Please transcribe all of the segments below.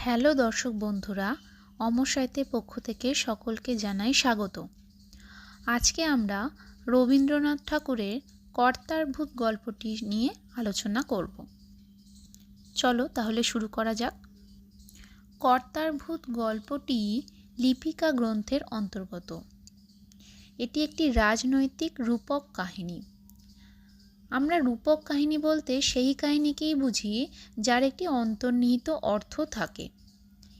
Hello দর্শক বন্ধুরা, অমর সাহিত্যের পক্ষ থেকে সকলকে জানাই স্বাগত। আজকে আমরা রবীন্দ্রনাথ ঠাকুরের কর্তার ভূত গল্পটি নিয়ে আলোচনা করব। চলো তাহলে শুরু করা যাক। কর্তার ভূত গল্পটি লিপিকা গ্রন্থের অন্তর্গত। এটি একটি রাজনৈতিক রূপক কাহিনী। আমরা রূপক কাহিনী বলতে সেই কাহিনীকেই বুঝি যার একটি অন্তর্নিহিত অর্থ থাকে।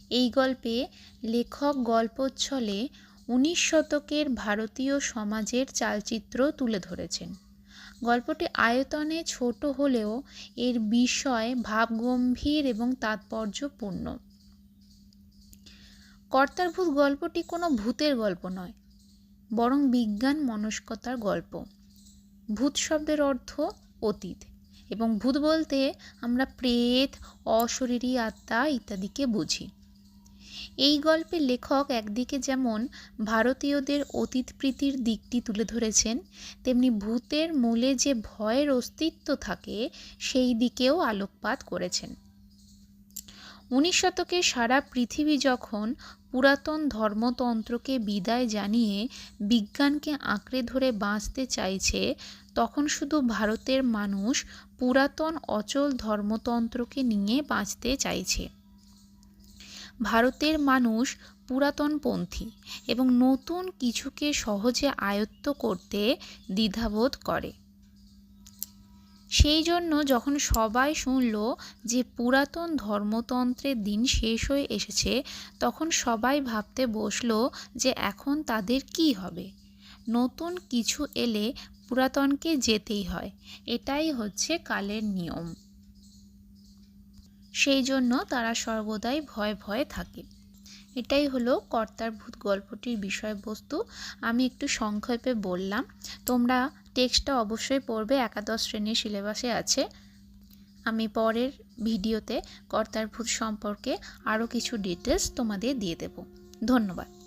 এই গল্পে লেখক গল্পচ্ছলে 19 শতকের ভারতীয় সমাজের চালচিত্র তুলে ধরেছেন। গল্পটি আয়তনে ছোট হলেও এর বিষয় ভাবগম্ভীর এবং তাৎপর্যপূর্ণ। কর্তার ভূত গল্পটি কোনো ভূতের গল্প নয়, বরং বিজ্ঞান মনস্কতার গল্প। ভূত শব্দের অর্থ অতীত, এবং ভূত বলতে আমরা প্রেত, অশরীরী আত্মা ইত্যাদিকে বুঝি। এই গল্পে লেখক একদিকে যেমন ভারতীয়দের অতীত প্রীতির দিকটি তুলে ধরেছেন, তেমনি ভূতের মূলে যে ভয়ের অস্তিত্ব থাকে সেই দিকেও আলোকপাত করেছেন। 19 শতকে সারা পৃথিবী যখন পুরাতন ধর্মতন্ত্রকে বিদায় জানিয়ে বিজ্ঞানকে আঁকড়ে ধরে বাঁচতে চাইছে, তখন শুধু ভারতের মানুষ পুরাতন অচল ধর্মতন্ত্রকে নিয়ে বাঁচতে চাইছে। ভারতের মানুষ পুরাতনপন্থী এবং নতুন কিছুকে সহজে আয়ত্ত করতে দ্বিধাবোধ করে। সেই জন্য যখন সবাই শুনল যে পুরাতন ধর্মতন্ত্রের দিন শেষ হয়ে এসেছে, তখন সবাই ভাবতে বসলো যে এখন তাদের কি হবে। নতুন কিছু এলে পুরাতনকে যেতেই হয়, এটাই হচ্ছে কালের নিয়ম। সেই জন্য তারা সর্বদাই ভয়ে ভয়ে থাকে। এটাই হলো কর্তার ভূত গল্পটির বিষয়বস্তু। আমি একটু সংক্ষেপে বললাম, তোমরা টেক্সটটা অবশ্যই পড়বে, একাদশ শ্রেণীর সিলেবাসে আছে। আমি পরের ভিডিওতে কর্তার ভূত সম্পর্কে আরও কিছু ডিটেলস তোমাদের দিয়ে দেব। ধন্যবাদ।